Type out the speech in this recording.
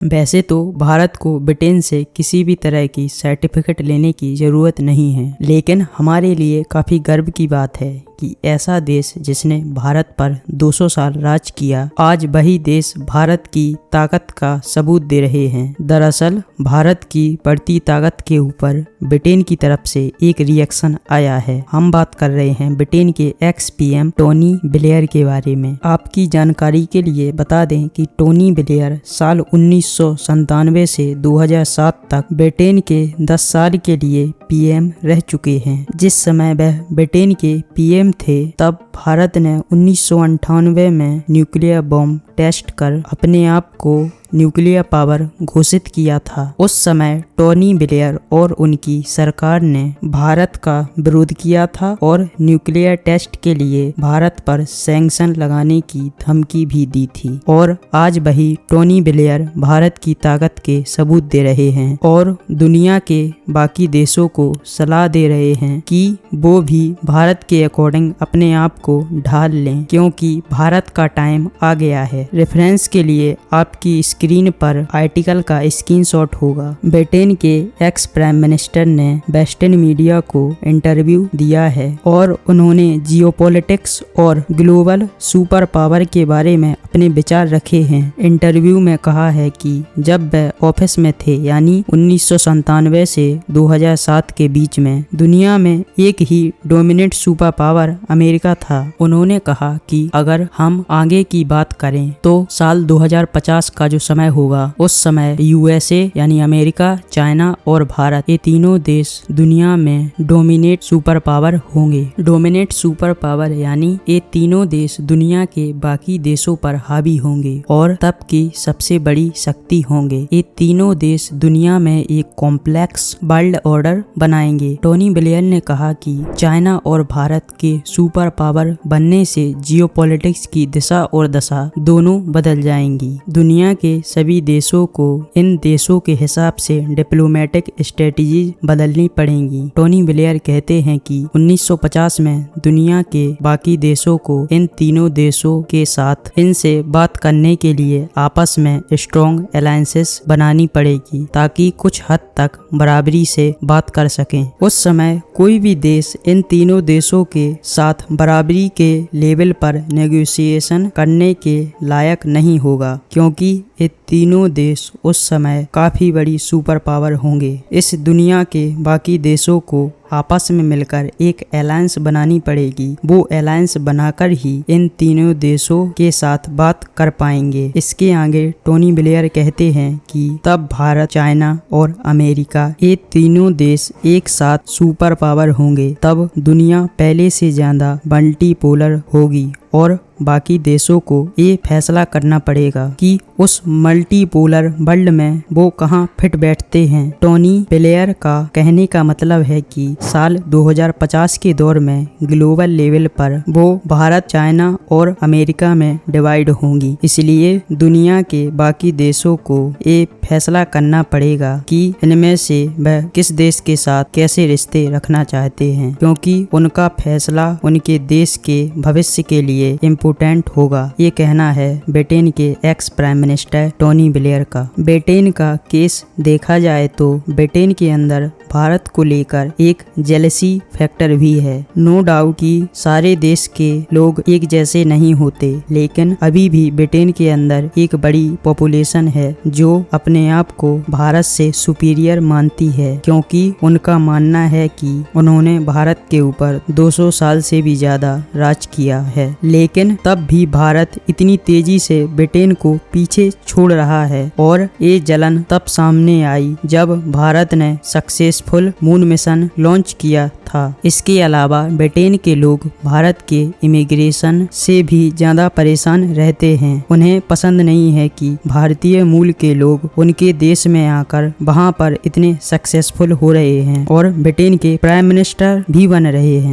वैसे तो भारत को ब्रिटेन से किसी भी तरह की सर्टिफिकेट लेने की ज़रूरत नहीं है, लेकिन हमारे लिए काफ़ी गर्व की बात है कि ऐसा देश जिसने भारत पर 200 साल राज किया, आज वही देश भारत की ताकत का सबूत दे रहे हैं। दरअसल भारत की बढ़ती ताकत के ऊपर ब्रिटेन की तरफ से एक रिएक्शन आया है। हम बात कर रहे हैं ब्रिटेन के एक्स पीएम टोनी ब्लेयर के बारे में। आपकी जानकारी के लिए बता दें कि टोनी ब्लेयर साल 1997 से 2007 तक ब्रिटेन के 10 साल के लिए पीएम रह चुके हैं। जिस समय वह ब्रिटेन के पीएम थे, तब भारत ने 1998 में न्यूक्लियर बॉम्ब टेस्ट कर अपने आप को न्यूक्लियर पावर घोषित किया था। उस समय टोनी ब्लेयर और उनकी सरकार ने भारत का विरोध किया था और न्यूक्लियर टेस्ट के लिए भारत पर सैंक्शन लगाने की धमकी भी दी थी। और आज वही टोनी ब्लेयर भारत की ताकत के सबूत दे रहे हैं और दुनिया के बाकी देशों को सलाह दे रहे हैं कि वो भी भारत के अकॉर्डिंग अपने आप को ढाल लें, क्योंकि भारत का टाइम आ गया है। रेफरेंस के लिए आपकी स्क्रीन पर आर्टिकल का स्क्रीनशॉट होगा। ब्रिटेन के एक्स प्राइम मिनिस्टर ने वेस्टर्न मीडिया को इंटरव्यू दिया है और उन्होंने जियोपॉलिटिक्स और ग्लोबल सुपर पावर के बारे में अपने विचार रखे हैं। इंटरव्यू में कहा है कि जब वह ऑफिस में थे, यानी 1997 से 2007 के बीच में, दुनिया में एक ही डोमिनेंट सुपर पावर अमेरिका था। उन्होंने कहा कि अगर हम आगे की बात करें तो साल 2050 का जो समय होगा, उस समय यूएसए यानी अमेरिका, चाइना और भारत, ये तीनों देश दुनिया में डोमिनेट सुपर पावर होंगे। डोमिनेट सुपर पावर यानी ये तीनों देश दुनिया के बाकी देशों पर हावी होंगे और तब की सबसे बड़ी शक्ति होंगे। ये तीनों देश दुनिया में एक कॉम्प्लेक्स वर्ल्ड ऑर्डर बनाएंगे। टोनी ब्लेयर ने कहा कि चाइना और भारत के सुपर पावर बनने से जियोपॉलिटिक्स की दिशा और दशा दोनों बदल जाएंगी। दुनिया के सभी देशों को इन देशों के हिसाब से डिप्लोमेटिक स्ट्रेटजी बदलनी पड़ेंगी। टोनी ब्लेयर कहते हैं कि 1950 में दुनिया के बाकी देशों को इन तीनों देशों के साथ इनसे बात करने के लिए आपस में स्ट्रॉन्ग अलायंसेस बनानी पड़ेगी, ताकि कुछ हद तक बराबरी से बात कर सकें। उस समय कोई भी देश इन तीनों देशों के साथ बराबरी के लेवल पर नेगोशिएशन करने के लायक नहीं होगा, क्योंकि ये तीनों देश उस समय काफी बड़ी सुपर पावर होंगे। इस दुनिया के बाकी देशों को आपस में मिलकर एक अलायंस बनानी पड़ेगी। वो अलायंस बनाकर ही इन तीनों देशों के साथ बात कर पाएंगे। इसके आगे टोनी ब्लेयर कहते हैं कि तब भारत, चाइना और अमेरिका, ये तीनों देश एक साथ सुपर पावर होंगे। तब दुनिया पहले से ज्यादा मल्टीपोलर होगी और बाकी देशों को ये फैसला करना पड़ेगा कि उस मल्टीपोलर वर्ल्ड में वो कहाँ फिट बैठते हैं। टोनी ब्लेयर का कहने का मतलब है कि साल 2050 के दौर में ग्लोबल लेवल पर वो भारत, चाइना और अमेरिका में डिवाइड होंगी। इसलिए दुनिया के बाकी देशों को ये फैसला करना पड़ेगा कि इनमें से वह किस देश के साथ कैसे रिश्ते रखना चाहते हैं, क्योंकि उनका फैसला उनके देश के भविष्य के लिए इम्पोर्टेंट होगा। ये कहना है ब्रिटेन के ex prime minister Tony Blair का। ब्रिटेन का केस देखा जाए तो ब्रिटेन के अंदर भारत को लेकर एक जेलसी फैक्टर भी है। नो डाउट कि सारे देश के लोग एक जैसे नहीं होते, लेकिन अभी भी ब्रिटेन के अंदर एक बड़ी पॉपुलेशन है जो अपने आप को भारत से सुपीरियर मानती है, क्योंकि उनका मानना है कि उन्होंने भारत के ऊपर 200 साल से भी ज्यादा राज किया है। लेकिन तब भी भारत इतनी तेजी से ब्रिटेन को पीछे छोड़ रहा है और ये जलन तब सामने आई जब भारत ने सक्सेसफुल मून मिशन लॉन्च किया था। इसके अलावा ब्रिटेन के लोग भारत के इमिग्रेशन से भी ज्यादा परेशान रहते हैं। उन्हें पसंद नहीं है कि भारतीय मूल के लोग उनके देश में आकर वहां पर इतने सक्सेसफुल हो रहे हैं और ब्रिटेन के प्राइम मिनिस्टर भी बन रहे हैं।